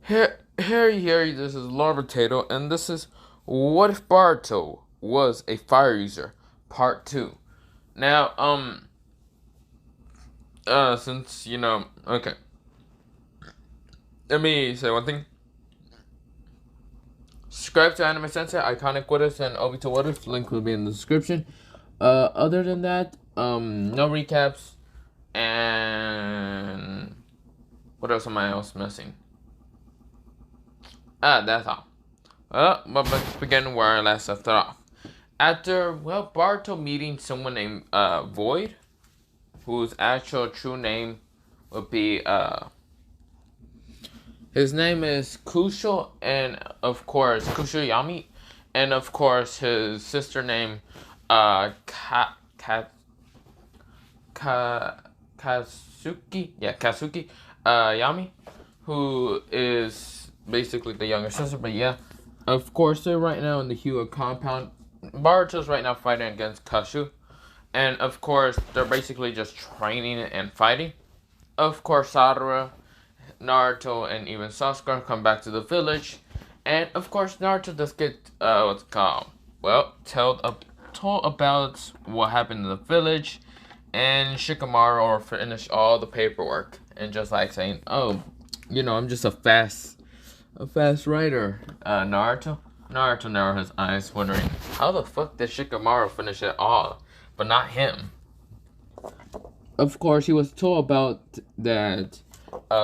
Harry, this is Lord Potato, and this is What If Boruto Was a Fire User, Part 2. Now, since, okay, let me say one thing. Subscribe to Anime Sensei, Iconic What Ifs, and Obito What If, link will be in the description. Other than that, no recaps, and what else am I missing? That's all. But let's begin where I last left off. After, Barto meeting someone named Void, whose actual true name would be, his name is Kushal, and of course, Yami, and of course, his sister name, Kasuki, Yami, who is basically the younger sister, but yeah. Of course, they're right now in the Hyuga compound. Baruto's right now fighting against Kashu. And of course, they're basically just training and fighting. Of course, Sakura, Naruto, and even Sasuke come back to the village. And of course, Naruto does get, told about what happened in the village. And Shikamaru finished all the paperwork. And just like saying, oh, I'm just a fast writer, Naruto. Naruto narrowed his eyes, wondering how the fuck did Shikamaru finish it all, but not him. Of course, he was told about that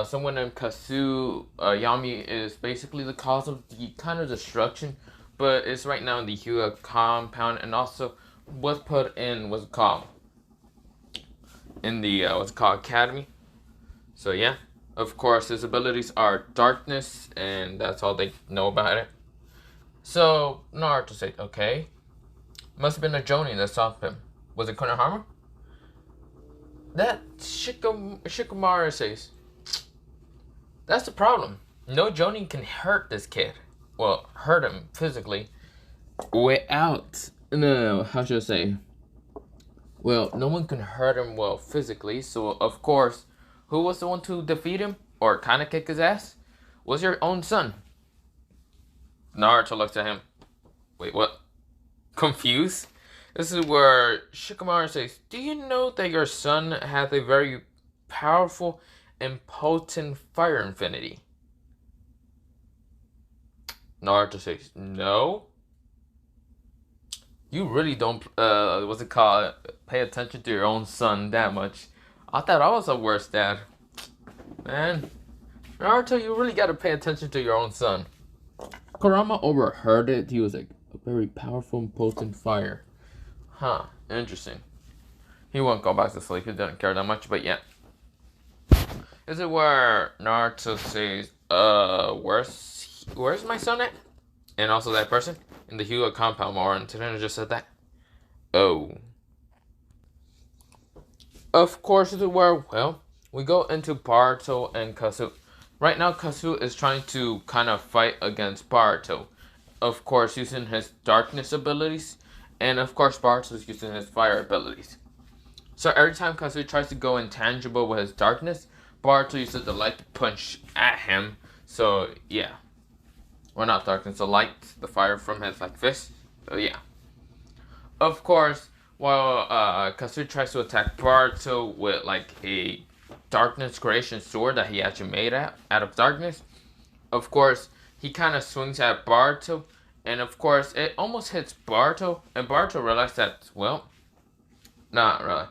someone named Kasu Yami is basically the cause of the kind of destruction, but it's right now in the Hyuga compound, and also was put in in the academy. So yeah. Of course, his abilities are darkness, and that's all they know about it. So, Naruto said, okay. Must have been a Jonin that stopped him. Was it Konohama? That Shikamaru says, that's the problem. No Jonin can hurt this kid. Well, hurt him physically. Without, no, how should I say? Well, no one can hurt him, physically, so of course, who was the one to defeat him, or kind of kick his ass? Was your own son. Naruto looked at him. Wait, what? Confused? This is where Shikamaru says, do you know that your son has a very powerful and potent fire infinity? Naruto says, no. You really don't, pay attention to your own son that much. I thought I was a worse dad. Man, Naruto, you really gotta pay attention to your own son. Kurama overheard it. He was like, a very powerful and potent fire. Huh, interesting. He won't go back to sleep. He didn't care that much, but yeah. Is it where Naruto says, where's my son at? And also that person? In the Hyuga compound, more, and Tadano just said that. Oh. Of course, this is where, we go into Boruto and Kasu. Right now, Kasu is trying to kind of fight against Boruto. Of course, using his darkness abilities. And of course, Boruto is using his fire abilities. So every time Kasu tries to go intangible with his darkness, Boruto uses the light to punch at him. So, yeah. Well, not darkness, the light, the fire from his, fist. So, yeah. Of course, while Kasu tries to attack Boruto with, a darkness creation sword that he actually made out of darkness, of course, he kind of swings at Boruto, and of course, it almost hits Boruto, and Boruto realized that, not really.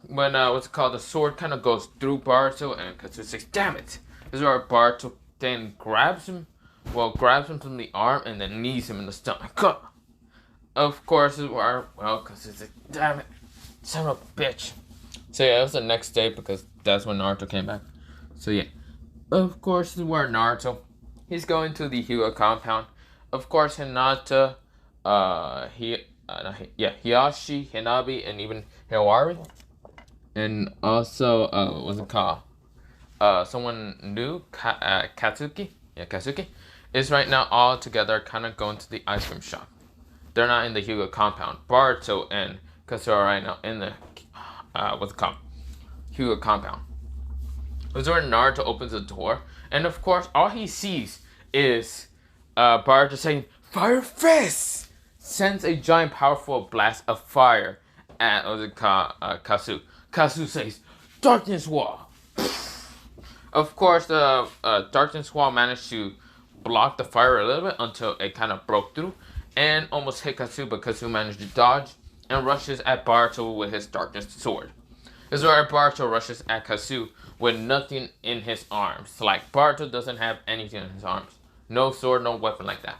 When, the sword kind of goes through Boruto, and Kazu says, damn it! This is where Boruto then grabs him from the arm, and then knees him in the stomach. Of course, this is where, Kazu says, damn it, son of a bitch. So yeah, it was the next day, because that's when Naruto came back. So yeah. Of course, this is where Naruto, he's going to the Hyuga compound. Of course, Hinata, Hiyashi, Hinabi, and even Hewari. And also, what's it called? Someone new, Katsuki. Yeah, Katsuki. Is right now all together kind of going to the ice cream shop. They're not in the Hyuga compound. Boruto and Kasu are right now in the, Hyuga compound. This is where Naruto opens the door. And of course, all he sees is Boruto saying, "Fire Fist!" Sends a giant powerful blast of fire at Kasu. Kasu says, "Darkness Wall!" Of course, the Darkness Wall managed to block the fire a little bit until it kind of broke through and almost hit Kasu, but Kasu managed to dodge and rushes at Boruto with his Darkness Sword. This is where Boruto rushes at Kasu with nothing in his arms. Like, Boruto doesn't have anything in his arms. No sword, no weapon like that.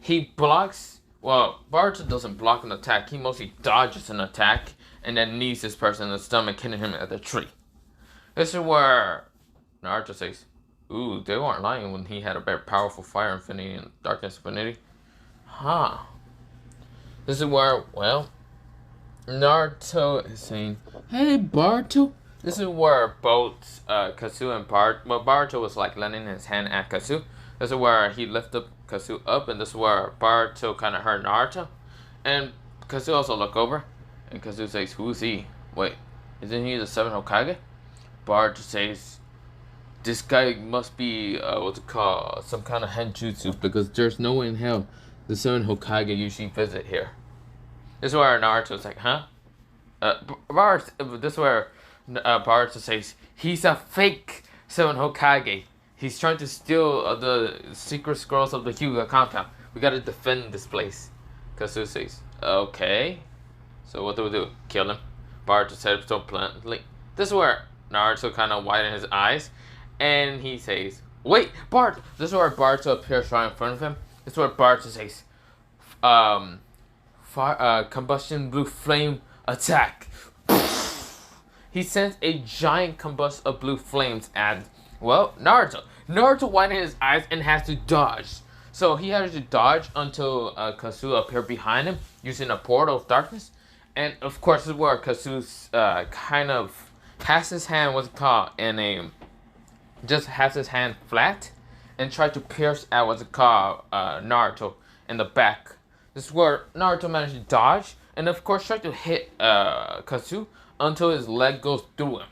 He blocks, well, Boruto doesn't block an attack. He mostly dodges an attack and then knees this person in the stomach, hitting him at the tree. This is where Naruto says, "Ooh, they weren't lying when he had a very powerful fire infinity and darkness infinity." Huh. This is where, well, Naruto is saying, "Hey, Boruto." This is where both Kasu and Boruto was like lending his hand at Kasu. This is where he lifted Kasu up, and this is where Boruto kind of hurt Naruto. And Kasu also look over, and Kasu says, "Who's he? Wait, isn't he the 7th Hokage?" Boruto says, "This guy must be, what's it called, some kind of henjutsu, because there's no way in hell the 7th Hokage usually visit here." This is where Naruto's like, "Huh?" This is where Boruto says, "He's a fake 7th Hokage. He's trying to steal the secret scrolls of the Hyuga compound. We gotta defend this place." Kasu says, "Okay. So what do we do? Kill him?" Boruto said so bluntly. This is where Naruto kind of widened his eyes, and he says, "Wait, Boruto!" This is where Boruto appears right in front of him. This is where Boruto says, combustion blue flame attack." He sends a giant combust of blue flames at, well, Naruto. Naruto widened his eyes and has to dodge. So he has to dodge until Kasu appeared behind him using a portal of darkness. And of course, this is where Kasu's kind of has his hand, what's it called, just has his hand flat and tried to pierce at what's it called, Naruto in the back. This is where Naruto managed to dodge and of course tried to hit Kasu until his leg goes through him.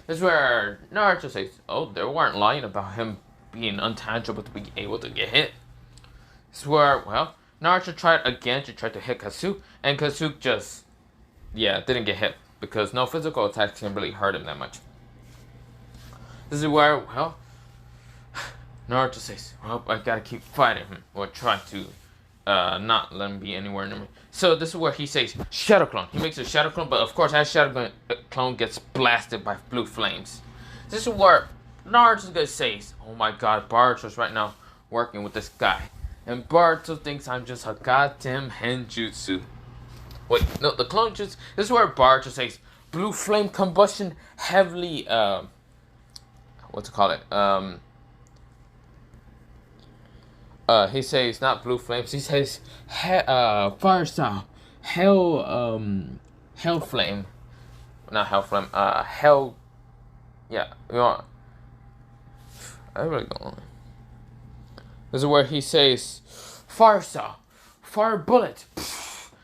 This is where Naruto says, "Oh, they weren't lying about him being untangible to be able to get hit." This is where, well, Naruto tried again to try to hit Kasu, and Kasu just, didn't get hit because no physical attacks can really hurt him that much. This is where, well, Naruto says, "Well, I gotta keep fighting him, or try to not let him be anywhere near me." So this is where he says, "Shadow Clone." He makes a Shadow Clone, but of course that Shadow Clone gets blasted by blue flames. This is where Naruto's gonna say, "Oh my god, Boruto's right now working with this guy. And Boruto thinks I'm just a goddamn henjutsu." Wait, no, the clone jutsu. This is where Boruto says, "Blue flame combustion heavily, what's it called? He says not blue flames. He says fire style, hell flame, not hell flame. Hell, yeah. You know, I really don't know. This is where he says fire style, fire bullet.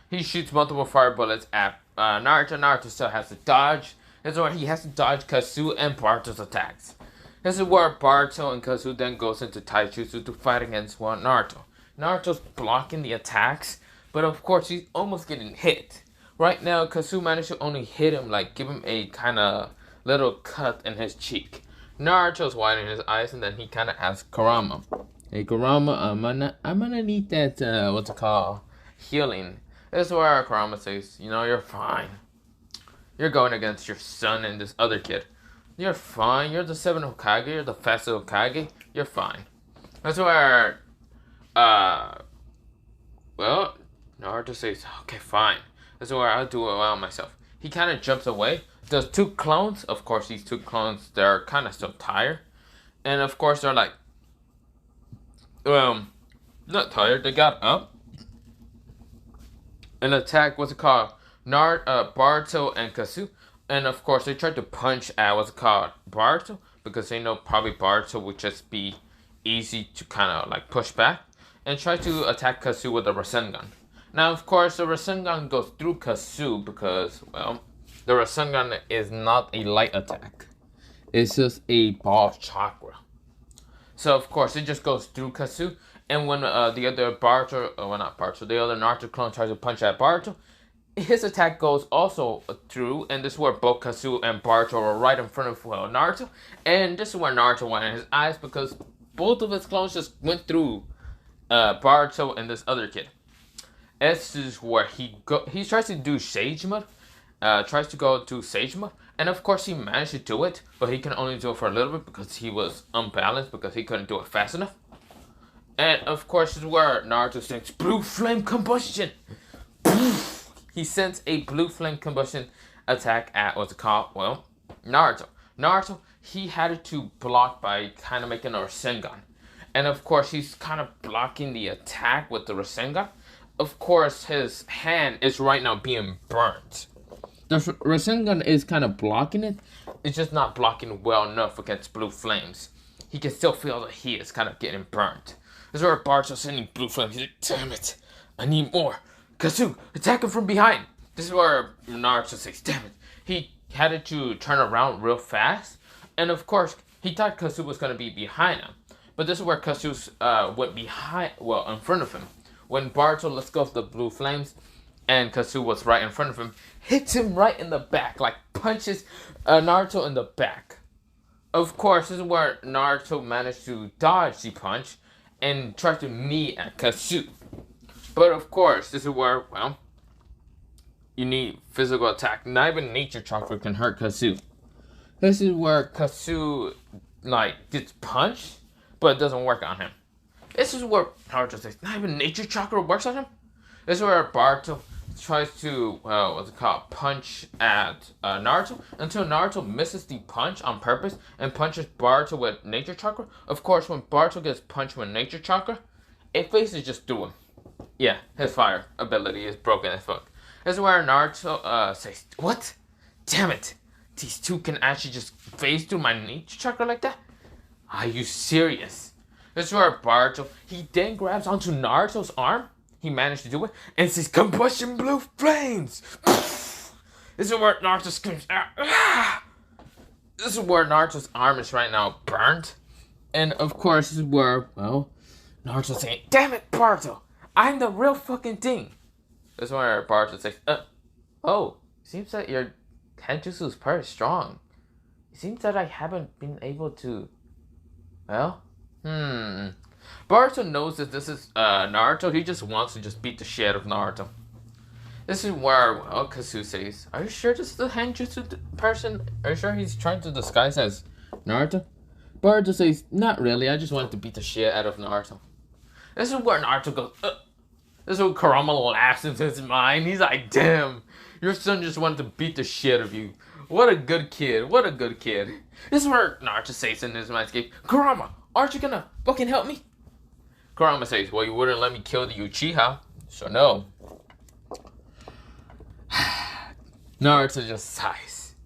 He shoots multiple fire bullets at Naruto. Naruto still has to dodge. This is where he has to dodge Kasu and Boruto's attacks. This is where Boruto and Kasu then goes into Taijutsu to fight against Naruto. Naruto's blocking the attacks, but of course he's almost getting hit. Right now, Kasu managed to only hit him, like give him a kind of little cut in his cheek. Naruto's widening his eyes, and then he kind of asks Kurama, "Hey Kurama, I'm gonna need that what's it called, healing." This is where Kurama says, "You're fine. You're going against your son and this other kid. You're fine. You're the 7th Hokage. You're the fastest Hokage. You're fine." That's where, Naruto says, "Okay, fine. That's where I'll do it well myself." He kind of jumps away. There's 2 clones. Of course, these 2 clones, they're kind of still tired. And of course, they're like, not tired. They got up and attacked, what's it called, Boruto and Kasu. And of course, they tried to punch at what's it called, Boruto, because they know probably Boruto would just be easy to kind of like push back, and try to attack Kasu with a Rasengan. Now, of course, the Rasengan goes through Kasu because, well, the Rasengan is not a light attack. It's just a ball of chakra. So of course it just goes through Kasu. And when the other Boruto, well not Boruto, the other Naruto clone tries to punch at Boruto, his attack goes also through, and this is where both Kasu and Boruto are right in front of Naruto, and this is where Naruto went in his eyes because both of his clones just went through Boruto and this other kid. This is where he tries to do Sage Mode, tries to go to Sage Mode, and of course he managed to do it, but he can only do it for a little bit because he was unbalanced because he couldn't do it fast enough. And of course this is where Naruto sings Blue Flame Combustion. He sends a blue flame combustion attack at what's it called? Well, Naruto. Naruto, he had it to block by kind of making a Rasengan. And of course, he's kind of blocking the attack with the Rasengan. Of course, his hand is right now being burnt. The Rasengan is kind of blocking it. It's just not blocking well enough against blue flames. He can still feel that he is kind of getting burnt. This is where Boruto's sending blue flames. He's like, damn it, I need more. Kasu, attack him from behind. This is where Naruto says, damn it. He had it to turn around real fast. And of course, he thought Kasu was going to be behind him. But this is where Kasu went in front of him. When Boruto lets go of the blue flames, and Kasu was right in front of him, hits him right in the back, like punches Naruto in the back. Of course, this is where Naruto managed to dodge the punch and try to knee at Kasu. But of course, this is where, well, you need physical attack. Not even nature chakra can hurt Kasu. This is where Kasu, gets punched, but it doesn't work on him. This is where Naruto says, not even nature chakra works on him? This is where Boruto tries to, punch at Naruto until Naruto misses the punch on purpose and punches Boruto with nature chakra. Of course, when Boruto gets punched with nature chakra, it faces just through him. Yeah, his fire ability is broken as fuck. This is where Naruto says, what? Damn it. These two can actually just phase through my nature chakra like that? Are you serious? This is where Boruto, he then grabs onto Naruto's arm. He managed to do it. And says, combustion blue flames. This is where Naruto screams, ah! This is where Naruto's arm is right now burnt. And of course, this is where, well, Naruto's saying, damn it, Boruto. I'm the real fucking thing. This is where Boruto says, oh, seems that your Kenjutsu is pretty strong. It seems that I haven't been able to, well, Boruto knows that this is Naruto. He just wants to just beat the shit out of Naruto. This is where, well, Kasu says, are you sure this is the Henjutsu person? Are you sure he's trying to disguise as Naruto? Boruto says, not really. I just wanted to beat the shit out of Naruto. This is where Naruto goes, This is where Kurama laughs into his mind. He's like, damn, your son just wanted to beat the shit out of you. What a good kid. What a good kid. This is where Naruto says in his mindscape, Kurama, aren't you gonna fucking help me? Kurama says, well, you wouldn't let me kill the Uchiha. So no. Naruto just sighs.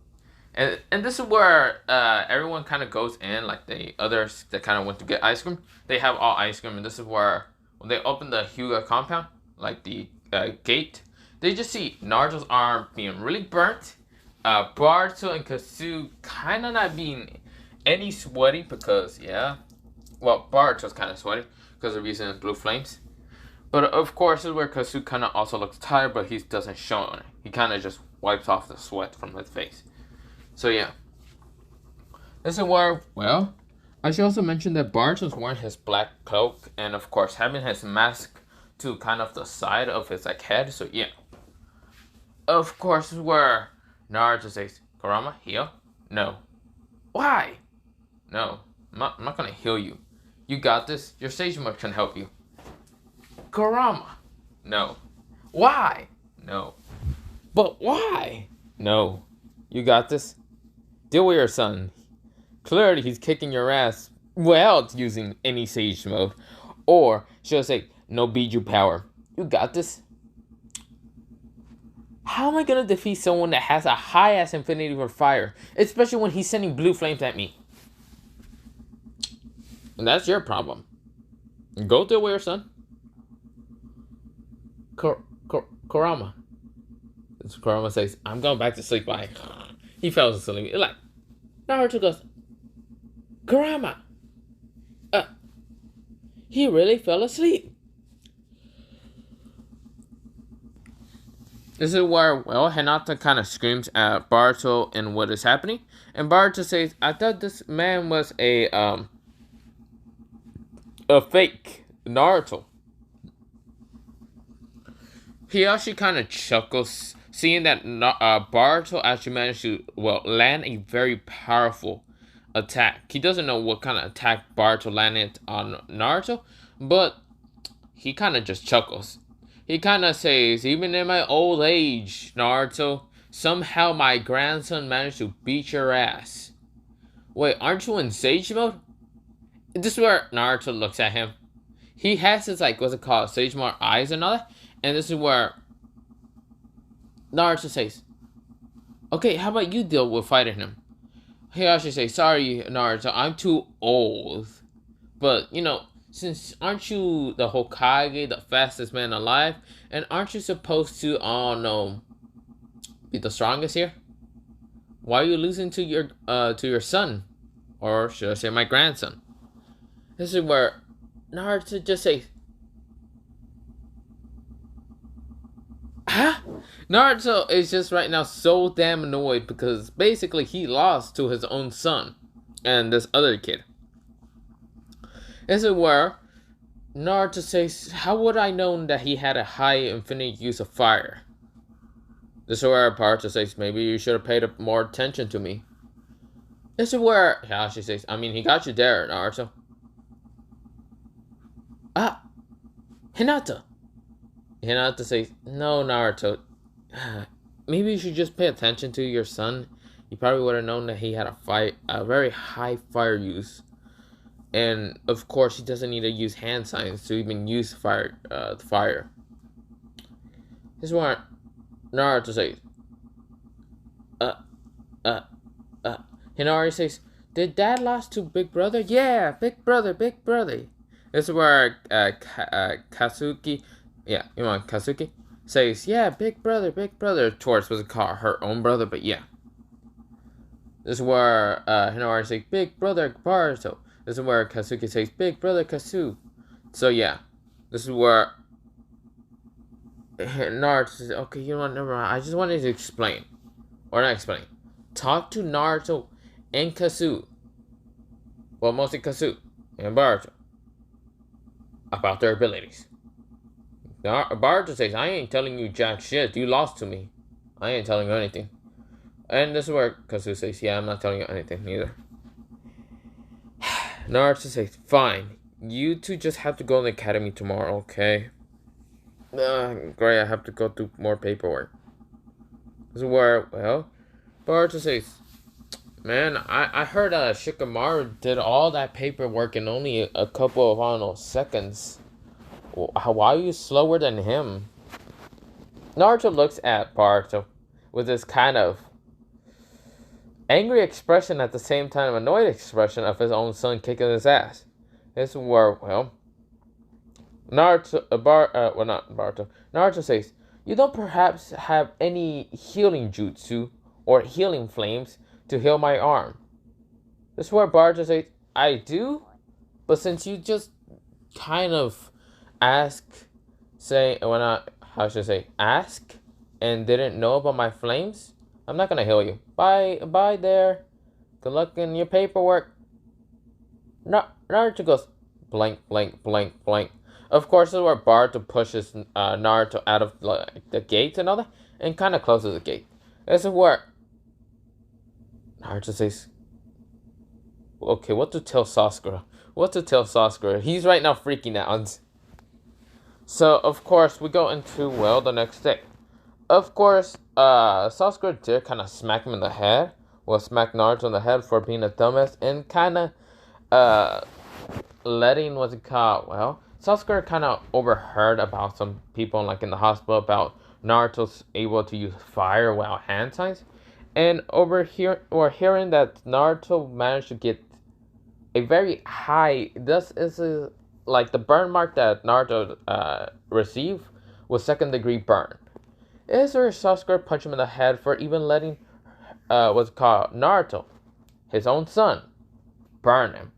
And this is where everyone kind of goes in, like the others that kind of went to get ice cream. They have all ice cream, and this is where when they open the Hyuga compound, like the gate, they just see Naruto's arm being really burnt. Boruto and Kasu kind of not being any sweaty because, yeah. Well, Boruto's kind of sweaty because of using blue flames. But of course, this is where Kasu kind of also looks tired, but he doesn't show it. He kind of just wipes off the sweat from his face. So yeah. This is where, well, I should also mention that Boruto's wearing his black cloak and of course having his mask to kind of the side of his head. So yeah. Of course, this is where Naruto says, Kurama, heal? No. Why? No. I'm not gonna heal you. You got this. Your Sage Mode can help you. Kurama. No. Why? No. But why? No. You got this. Deal with your son. Clearly he's kicking your ass without using any Sage Mode. Or she'll say, no Biju power. You got this. How am I gonna defeat someone that has a high ass infinity for fire? Especially when he's sending blue flames at me. And that's your problem. Go deal with your son. Kurama. Kurama says, I'm going back to sleep. Bye. He fell asleep. Like, Naruto goes, Kurama. He really fell asleep. This is where, well, Hinata kind of screams at Boruto and what is happening. And Boruto says, I thought this man was a fake Naruto. Hiyashi kind of chuckles, seeing that Boruto actually managed to, well, land a very powerful attack. He doesn't know what kind of attack Boruto landed on Naruto, but he kind of just chuckles. He kind of says, even in my old age, Naruto, somehow my grandson managed to beat your ass. Wait, aren't you in Sage mode? This is where Naruto looks at him. He has his, like, what's it called, Sage mode eyes and all that. And this is where Naruto says, okay, how about you deal with fighting him? Hiyashi says, sorry, Naruto, I'm too old. But, since aren't you the Hokage, the fastest man alive? And aren't you supposed to, be the strongest here? Why are you losing to your son? Or should I say my grandson? This is where Naruto just says, huh? Naruto is just right now so damn annoyed because basically he lost to his own son and this other kid. This is where Naruto says, how would I know that he had a high infinite use of fire? This is where Boruto says, maybe you should have paid more attention to me. This is where Hiyashi says, I mean, he got you there, Naruto. Ah, Hinata. Hinata says, no, Naruto. Maybe you should just pay attention to your son. You probably would have known that he had a very high fire use. And, of course, he doesn't need to use hand signs to even use fire. This is where Naruto says, Hinari says, did Dad lost to Big Brother? Yeah, Big Brother. This is where Katsuki, Katsuki says, yeah, Big Brother, towards what's it called, her own brother, but yeah. This is where Hinari says, Big Brother Boruto. This is where Katsuki says, Big Brother Kasu. So yeah, this is where Naruto says, okay, you know what, never mind. I just wanted to explain. Or not explain. Talk to Naruto and Kasu. Well, mostly Kasu and Boruto. About their abilities. Boruto says, I ain't telling you jack shit. You lost to me. I ain't telling you anything. And this is where Kasu says, yeah, I'm not telling you anything neither. Naruto says, fine. You two just have to go in the academy tomorrow, okay? Great, I have to go through more paperwork. This is where, well, Boruto says, man, I heard Shikamaru did all that paperwork in only a couple of, I don't know, seconds. Why are you slower than him? Naruto looks at Boruto with this kind of angry expression at the same time annoyed expression of his own son kicking his ass. This is where, well, Naruto says, you don't perhaps have any healing jutsu or healing flames to heal my arm. This is where Boruto says, I do, but since you just kind of ask and didn't know about my flames, I'm not gonna heal you. Bye there. Good luck in your paperwork. Naruto goes blank. Of course, this is where Boruto pushes Naruto out of the gate and all that, and kind of closes the gate. This is where Naruto says, okay, what to tell Sasuke? He's right now freaking out. So, of course, we go into, well, the next day. Of course, Sasuke did kind of smack him in the head. Well, smack Naruto in the head for being a dumbass. And kind of letting, what's it called? Well, Sasuke kind of overheard about some people, like, in the hospital about Naruto's able to use fire without hand signs. And hearing that Naruto managed to get a very high, this is like the burn mark that Naruto received was 2nd degree burn. Is where Sasuke punched him in the head for even letting what's called Naruto, his own son, burn him.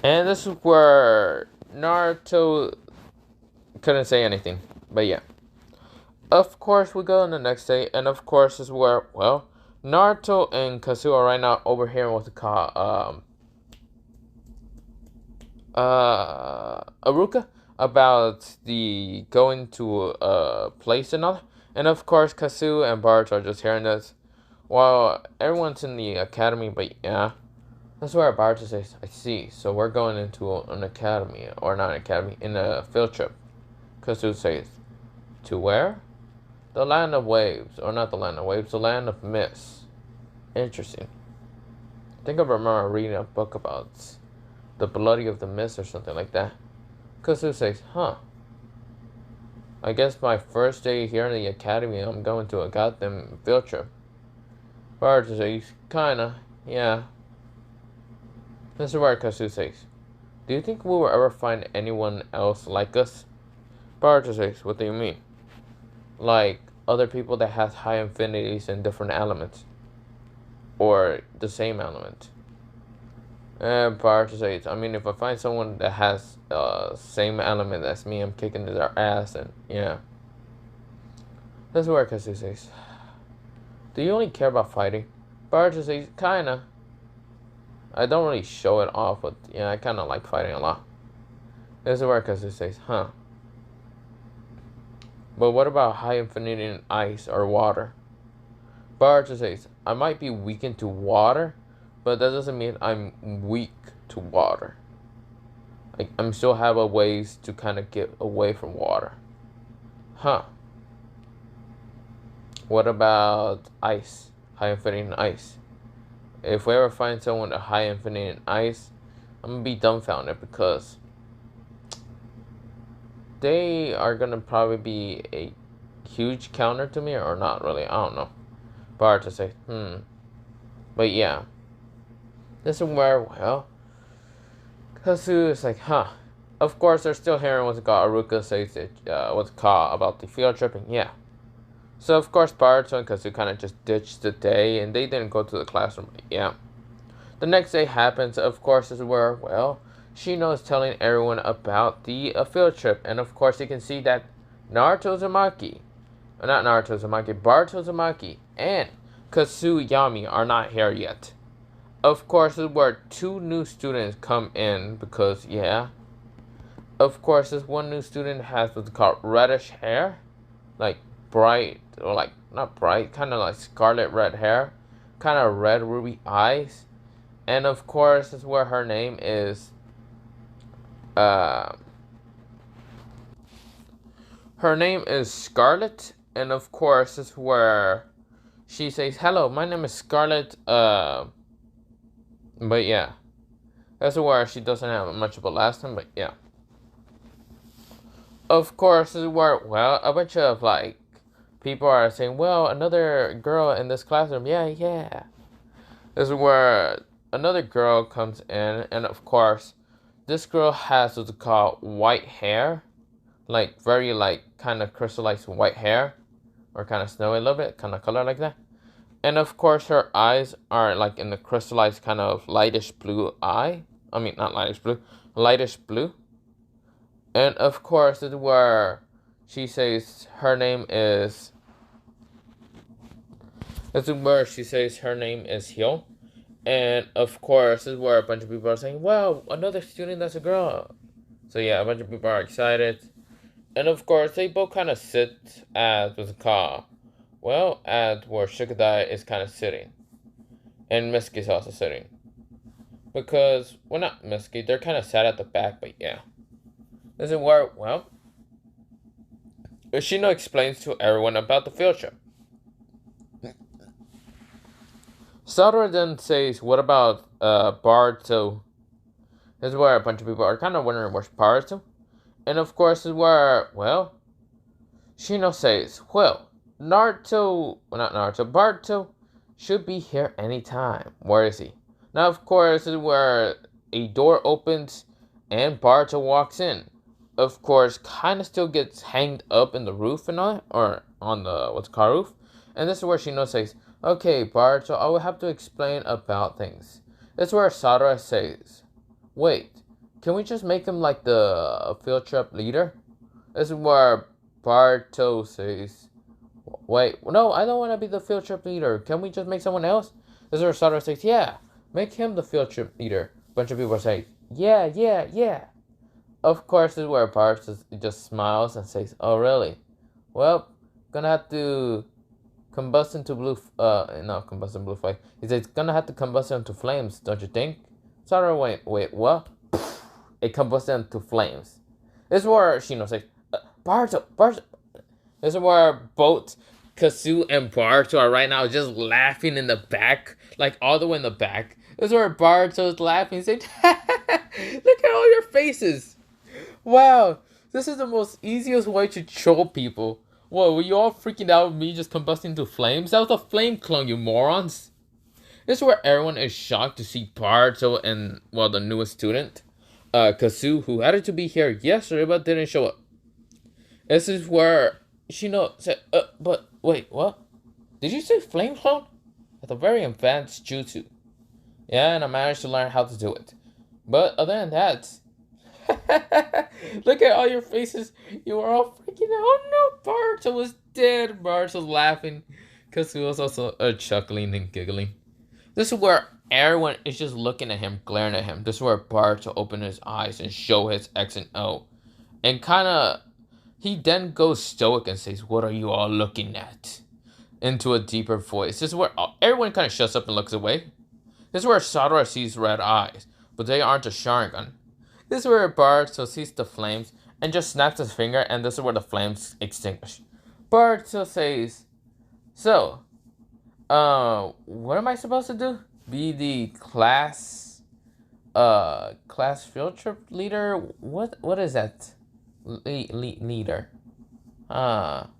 And this is where Naruto couldn't say anything. But yeah. Of course, we go on the next day, and of course, this is where, well, Naruto and Kazuo are right now over here with the Aruka about the going to a place and all. And of course, Kazuo and Bart are just hearing this while everyone's in the academy. But yeah, that's where Bart says, "I see. So we're going into an academy, or not an academy, in a field trip." Kazuo says, "To where?" "The land of waves, or not the land of waves, the land of mist." Interesting. I think I remember reading a book about the bloody of the mist or something like that. Kazu says, "Huh. I guess my first day here in the academy, I'm going to a goddamn field trip." Bart says, "Kinda, yeah." This is where Kazu says, "Do you think we will ever find anyone else like us?" Bart says, "What do you mean?" "Like other people that have high affinities in different elements, or the same element." And Bart says, "I mean, if I find someone that has same element as me, I'm kicking their ass." And yeah, that's where Kazu says, "Do you only care about fighting?" Bart says, "Kinda. I don't really show it off, but yeah, I kinda like fighting a lot." This is where Kazu says, "Huh. But what about high affinity in ice or water?" Bart says, "I might be weakened to water, but that doesn't mean I'm weak to water. I'm still have a ways to kind of get away from water." "Huh. What about ice? High affinity in ice? If we ever find someone with a high affinity in ice, I'm gonna be dumbfounded because they are gonna probably be a huge counter to me, or not really. I don't know." Bart to say, But yeah, this is where, well, Kazu is like, huh. Of course, they're still hearing what's called Aruka says it, what's called about the field trip, and yeah. So of course, Baruto and Kazu kind of just ditched the day, and they didn't go to the classroom. But yeah. The next day happens. Of course, is where, well, Shino is telling everyone about the field trip, and of course, you can see that Naruto Uzumaki, not Naruto Uzumaki, Baruto Uzumaki, and Kasuyami are not here yet. Of course, this is where two new students come in because, yeah. Of course, this one new student has what's called reddish hair, like bright, or like, not bright, kind of like scarlet red hair, kind of red ruby eyes. And of course, this is where her name is, her name is Scarlet. And of course, this is where she says, "Hello, my name is Scarlet," but yeah. That's where she doesn't have much of a last name, but yeah. Of course, this is where, well, a bunch of, like, people are saying, "Well, another girl in this classroom." Yeah. This is where another girl comes in, and of course, this girl has what's called white hair. Like, very, like, kind of crystallized white hair. Or kind of snowy a little bit, kind of color like that. And of course, her eyes are like in the crystallized kind of lightish blue eye. I mean, not lightish blue, lightish blue. And of course, this is where she says her name is. This is where she says her name is Hyo. And of course, this is where a bunch of people are saying, "Wow, another student that's a girl." So yeah, a bunch of people are excited. And of course, they both kind of sit at the car. Well, at where Shukadai is kind of sitting. And Mitsuki is also sitting. Because, well, not Mitsuki, they're kind of sat at the back, but yeah. This is where, well, Yoshino explains to everyone about the field trip. Sadara then says, "What about Baruto?" This is where a bunch of people are kind of wondering where's Baruto. And of course, this is where, well, Shino says, "Well, Baruto should be here anytime." Where is he? Now, of course, this is where a door opens and Baruto walks in. Of course, kind of still gets hanged up in the roof and all that, or on the, what's called, roof. And this is where Shino says, "Okay, Baruto, I will have to explain about things." This is where Sadara says, "Wait, can we just make him like the field trip leader? This is where Barto says, wait, no, I don't want to be the field trip leader. Can we just make someone else? This is where Satoru says, yeah, make him the field trip leader. A bunch of people say, yeah, yeah, yeah. Of course, this is where Barto just smiles and says, oh, really? Well, gonna have to combust into blue, no, combust into blue flame. He says, gonna have to combust into flames, don't you think? Satoru, wait, what? It combusted into flames. This is where Shino says, Barto. This is where both Kasu and Barto are right now just laughing in the back, like all the way in the back. This is where Barto is laughing, saying, look at all your faces. Wow, this is the most easiest way to troll people. What, were you all freaking out with me just combusting into flames? That was a flame clone, you morons. This is where everyone is shocked to see Barto and, well, the newest student, Kasu, who had to be here yesterday but didn't show up. This is where Shino said, but wait, what? Did you say flame clone? That's a very advanced jutsu. Yeah, and I managed to learn how to do it. But other than that, look at all your faces. You were all freaking out. Oh no, Barto was dead. Barto was laughing. Kasu was also chuckling and giggling. This is where everyone is just looking at him, glaring at him. This is where Barto opened his eyes and show his X and O. And he then goes stoic and says, what are you all looking at? Into a deeper voice. This is where everyone kind of shuts up and looks away. This is where Satoru sees red eyes, but they aren't a Sharingan. This is where Barto sees the flames and just snaps his finger, and this is where the flames extinguish. Barto says, so, what am I supposed to do? Be the class field trip leader? What is that? Leader. Well,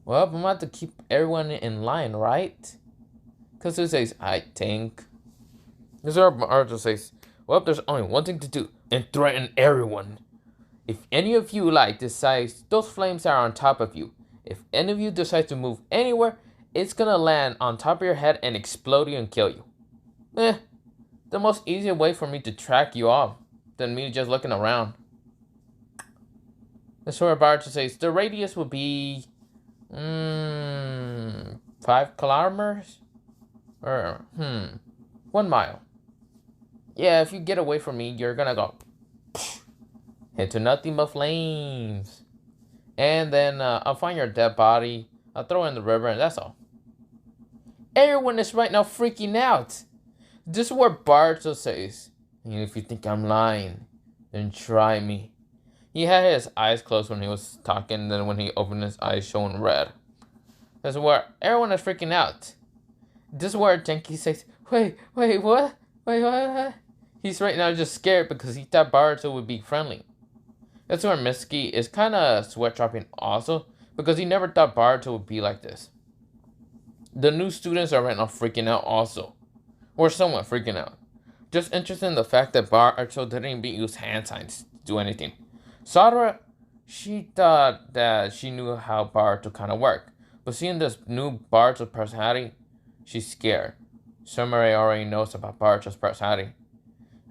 I'm about to keep everyone in line, right? Kazu says, I think. Mr. Barto says, well, there's only one thing to do, and threaten everyone. If any of you decides those flames are on top of you, if any of you decide to move anywhere, it's gonna land on top of your head and explode you and kill you. The most easy way for me to track you off than me just looking around. Mr. Barto says, the radius will be 5 kilometers? Or, 1 mile. Yeah, if you get away from me, you're gonna go into nothing but flames. And then I'll find your dead body, I'll throw it in the river, and that's all. Everyone is right now freaking out. This is what Barto says. And if you think I'm lying, then try me. He had his eyes closed when he was talking, and then when he opened his eyes, showing red. This is where everyone is freaking out. This is where Tenki says, wait, what? Wait, what? He's right now just scared because he thought Barto would be friendly. That's where Mitsuki is kind of sweat dropping also, because he never thought Barto would be like this. The new students are right now freaking out also. Or somewhat freaking out. Just interested in the fact that Barto didn't even use hand signs to do anything. Sadara, she thought that she knew how Barto kind of worked. But seeing this new Barto personality, she's scared. Sumire already knows about Barto's personality.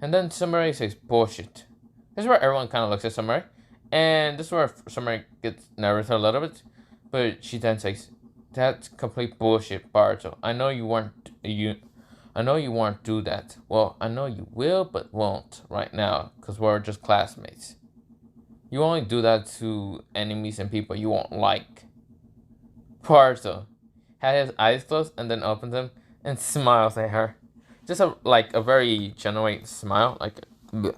And then Sumire says, bullshit. This is where everyone kind of looks at Sumire. And this is where Sumire gets nervous a little bit. But she then says, that's complete bullshit, Barto. I know you won't do that. Well, I know you will, but won't right now. Because we're just classmates. You only do that to enemies and people you won't like. Barto had his eyes closed and then opened them and smiles at her. Just a very genuine smile. Bleh.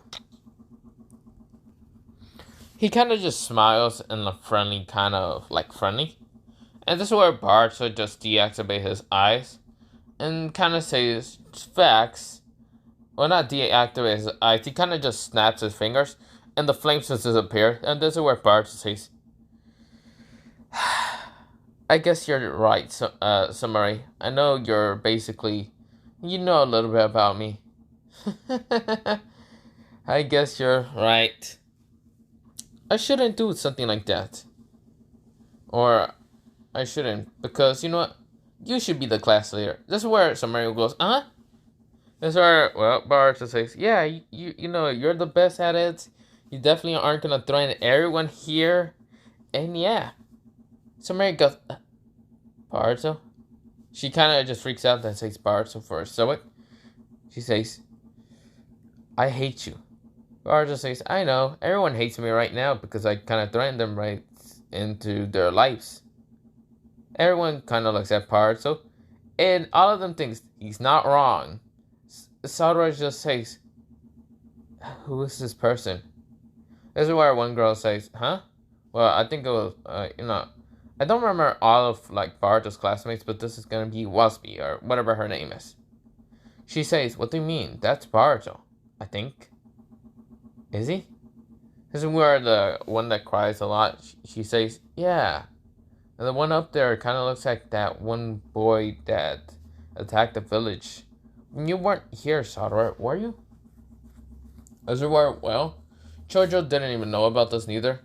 He kind of just smiles in a friendly friendly. And this is where Barto just deactivates his eyes and kind of says facts. Well, not deactivate his eyes. He kind of just snaps his fingers and the flames just disappear. And this is where Barto says, I guess you're right, Sumire. I know you're basically, you know a little bit about me. I guess you're right. I shouldn't do something like that. Or I shouldn't, because you know what? You should be the class leader. This is where Sumire goes, That's where, well, Boruto says, yeah, you know, you're the best at it. You definitely aren't gonna threaten everyone here. And yeah. So Mary goes, Boruto? She kind of just freaks out and says Boruto first. So what? She says, I hate you. Boruto says, I know. Everyone hates me right now because I kind of threatened them right into their lives. Everyone kind of looks at Boruto, and all of them thinks he's not wrong. Sadora just says, who is this person? This is where one girl says, huh? Well, I think it was, I don't remember all of, like, Boruto's classmates, but this is gonna be Wasby, or whatever her name is. She says, what do you mean? That's Boruto, I think. Is he? This is where the one that cries a lot, she says, yeah. And the one up there kind of looks like that one boy that attacked the village. You weren't here, Sadora, were you? As we were, well, Chojo didn't even know about this neither.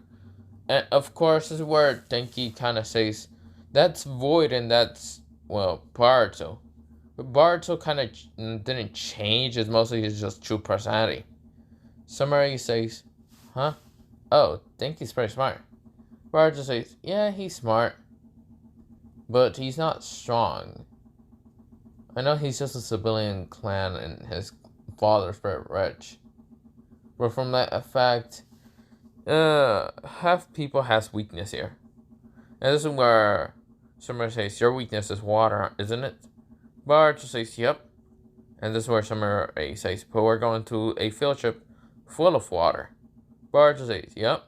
And of course, this is where Denki kind of says, that's Void and that's, well, Boruto. But Boruto kind of didn't change, it's mostly his just true personality. Summary says, huh? Oh, Denki's pretty smart. Boruto says, yeah, he's smart. But he's not strong. I know he's just a civilian clan and his father's very rich. But from that fact, half people has weakness here. And this is where Summer says, your weakness is water, isn't it? Boruto says, yep. And this is where Summer says, but we're going to a field trip full of water. Boruto says, yep.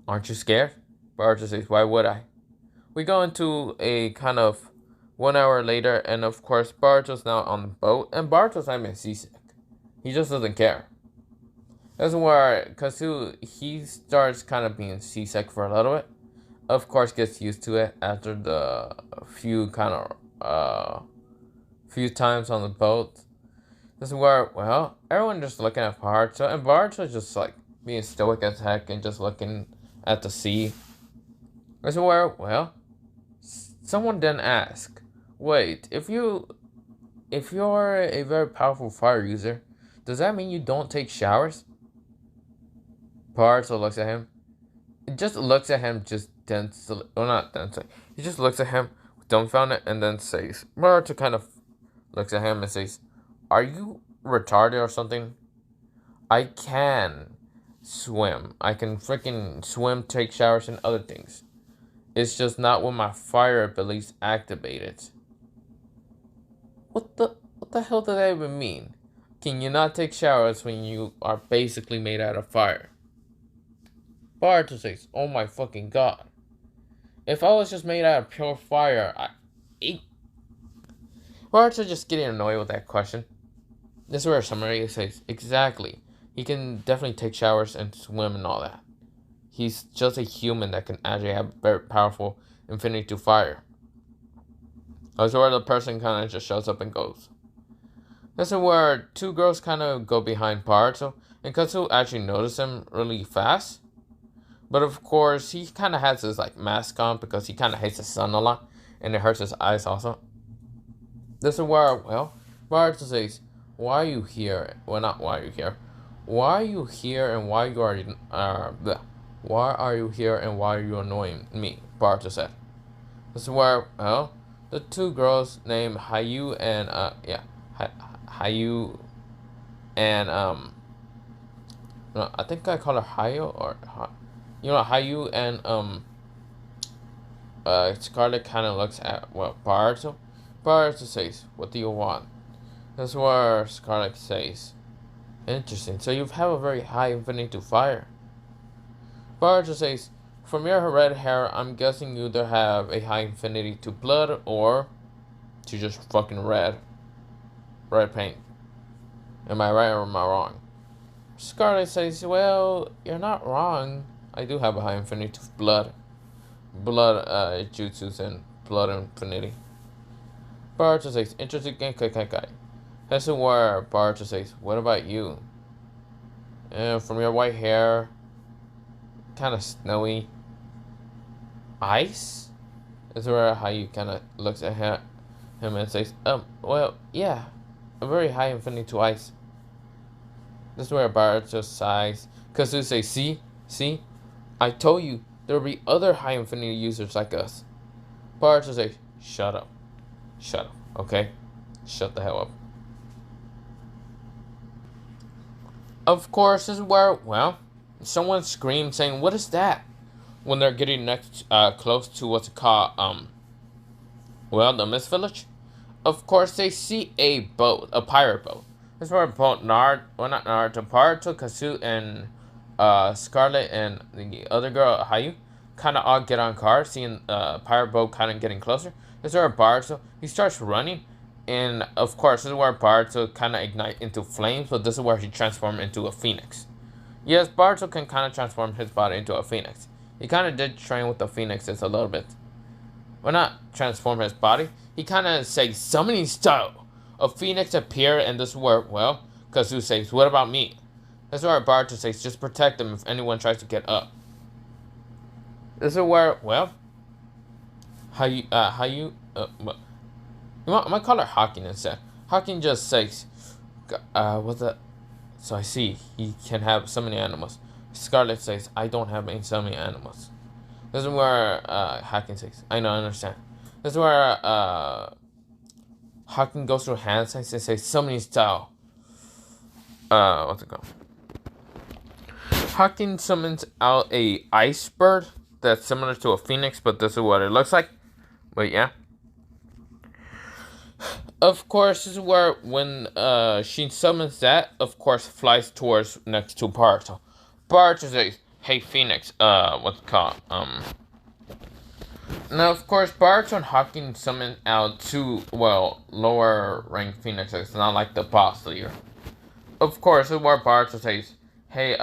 Aren't you scared? Boruto says, why would I? We go into a kind of 1 hour later, and of course, Boruto's now on the boat, and Boruto's not even seasick. He just doesn't care. That's where Kazu, he starts kind of being seasick for a little bit. Of course, gets used to it after the few times on the boat. This is where, well, everyone just looking at Boruto, and Boruto just like being stoic as heck and just looking at the sea. This is where, well, someone then ask, wait, if you're a very powerful fire user, does that mean you don't take showers? Boruto looks at him. It just looks at him just densely, well, not densely. He just looks at him, dumbfounded, and then says, Boruto kind of looks at him and says, are you retarded or something? I can swim. I can freaking swim, take showers, and other things. It's just not when my fire abilities activated. What the hell does that even mean? Can you not take showers when you are basically made out of fire? Boruto says, oh my fucking god. If I was just made out of pure fire, Boruto just getting annoyed with that question. This is where summary says, exactly. He can definitely take showers and swim and all that. He's just a human that can actually have very powerful infinity to fire. That's where the person kind of just shows up and goes. This is where two girls kind of go behind Boruto, and Katsu actually notices him really fast. But of course, he kind of has his like mask on because he kind of hates the sun a lot, and it hurts his eyes also. This is where, well, Boruto says, why are you here? Well, not why are you here. Why are you here and why you are, why are you here and why are you annoying me? Boruto said. This is where, well, the two girls named Hayu and, Hayu and, no, I think I call her Hayu or, Hayu and, Scarlet kind of looks at, well, Boruto. Boruto says, what do you want? That's where Scarlet says, interesting, so you have a very high infinity to fire. Boruto says, from your red hair, I'm guessing you either have a high infinity to blood or to just fucking red paint. Am I right or am I wrong? Scarlet says, well, you're not wrong. I do have a high infinity to blood. Jutsus and blood infinity. Boruto says, interesting, kai. That's where Boruto says, what about you? From your white hair, kind of snowy. Ice? That's where how you kind of looks at him and says, well, yeah. a very high infinity to ice. This is where Boruto sighs. Kazu says, see, I told you there will be other high infinity users like us. Boruto says, shut up, okay? Shut the hell up. Of course, this is where, well, someone screams saying, what is that? When they're getting next, close to what's it called, well, the Mist Village. Of course, they see a boat, a pirate boat. This is where both not Naruto, Boruto, Kasu, and Scarlet and the other girl, Hayu, kind of all get on cars, seeing pirate boat kind of getting closer. This is where Boruto, he starts running, and of course, this is where Boruto kind of ignite into flames, but this is where he transforms into a phoenix. Yes, Boruto can kind of transform his body into a phoenix. He kind of did train with the phoenixes a little bit. Well, not transform his body. He kind of says summoning style. A phoenix appear, and this is where, well, Kazu says, what about me? This is where Boruto says, just protect them if anyone tries to get up. This is where, well, you might call her Hawking instead. Hawking just says, what's that? So I see, he can have so many animals. Scarlet says, I don't have so many animals. This is where Hawking says, I understand. This is where Hawking goes through hand signs and says, summoning style. What's it called? Hawking summons out a ice bird that's similar to a phoenix, but this is what it looks like. But yeah. Of course, this is where when she summons that, of course, flies towards next to Boruto. Boruto says, hey Phoenix, what's it called? Now, of course, Boruto and Hawking summon out two, well, lower ranked Phoenixes, not like the boss leader. Of course, this is where Boruto says, hey,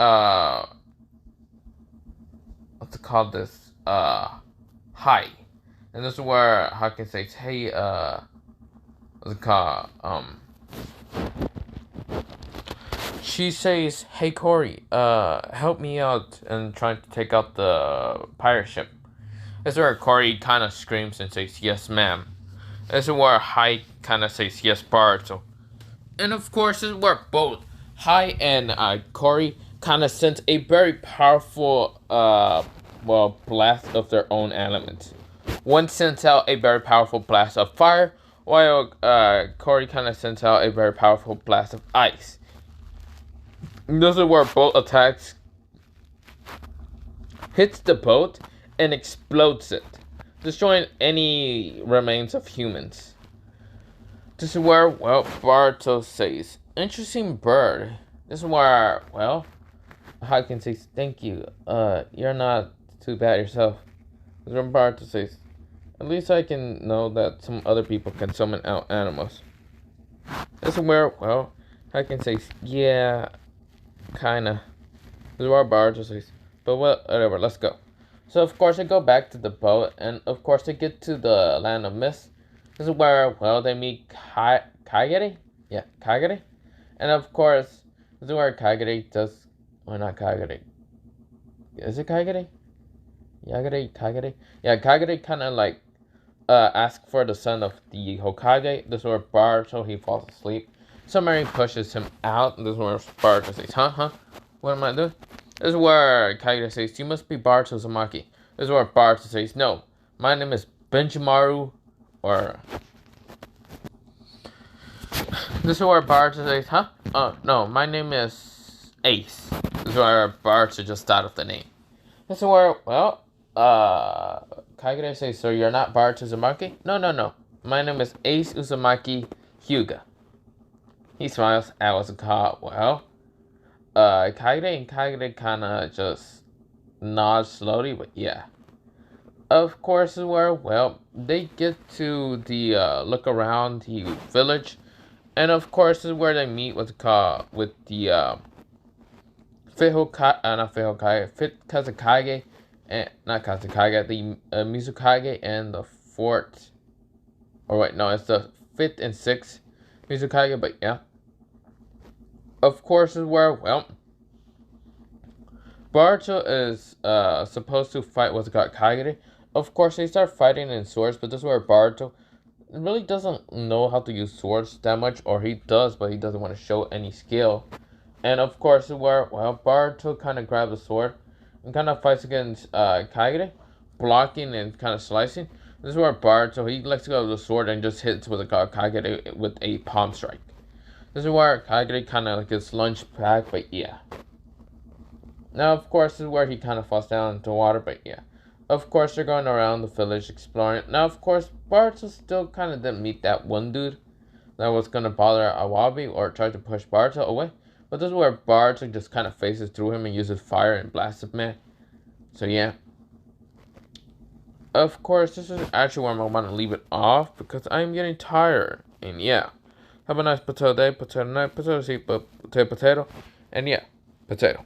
what's it called this? Hi. And this is where Hawking says, hey, what's it called? She says, hey Corey, help me out and trying to take out the pirate ship. This is where Corey kind of screams and says, yes ma'am. This is where Hai kind of says, yes Boruto. And of course, this is where both Hai and Corey kind of sense a very powerful, blast of their own element. One sends out a very powerful blast of fire, while Corey kind of sends out a very powerful blast of ice. This is where both attacks hits the boat and explodes it, destroying any remains of humans. This is where, well, Boruto says, interesting bird. This is where, well, Hawking says, thank you. You're not too bad yourself. This is where Boruto says, at least I can know that some other people can summon out animals. This is where, well, Hawking says, yeah, kinda. This is where Boruto says, but whatever, let's go. So, of course, they go back to the boat, and, of course, they get to the land of mist. This is where, well, they meet Kagere? Yeah, Kagere. And, of course, this is where Kagere does... Or not Kagere. Is it Kagere? Kagere? Yeah, Kagere kind of, like, asks for the son of the Hokage. This is where Boruto, he falls asleep. Submarine pushes him out, and this is where Boruto says, huh? What am I doing? This is where Kagere says, you must be Boruto Uzumaki. This is where Boruto says, no, my name is Benjimaru, or... This is where Boruto says, huh? Oh, no, my name is Ace. This is where Boruto just thought of the name. This is where, well, Kagere says, so you're not Boruto Uzumaki? No. My name is Ace Uzumaki Hyuga. He smiles at what's it called, well... Kagere kind of just nods slowly, but yeah. Of course, is where, well, they get to the, look around the village. And of course, is where they meet with the, Fifth Kazekage, and, not Kazekage, the, Mizukage and the fourth, or wait, no, it's the 5th and 6th Mizukage, but yeah. Of course, is where, well, Boruto is supposed to fight what's called Kagere. Of course, they start fighting in swords, but this is where Boruto really doesn't know how to use swords that much, or he does, but he doesn't want to show any skill. And of course, where well, Boruto kind of grabs a sword and kind of fights against Kagure, blocking and kind of slicing. This is where Boruto he lets go of the sword and just hits with a Kagure with a palm strike. This is where Kagure kind of gets lunged back, but yeah. Now, of course, this is where he kind of falls down into water, but yeah. Of course, they're going around the village exploring. Now, of course, Boruto still kind of didn't meet that one dude that was going to bother Awabi or try to push Boruto away. But this is where Boruto just kind of faces through him and uses fire and blasts him, man. So, yeah. Of course, this is actually where I'm going to leave it off because I'm getting tired. And yeah. Have a nice potato day, potato night, potato seed, potato, and yeah, potato.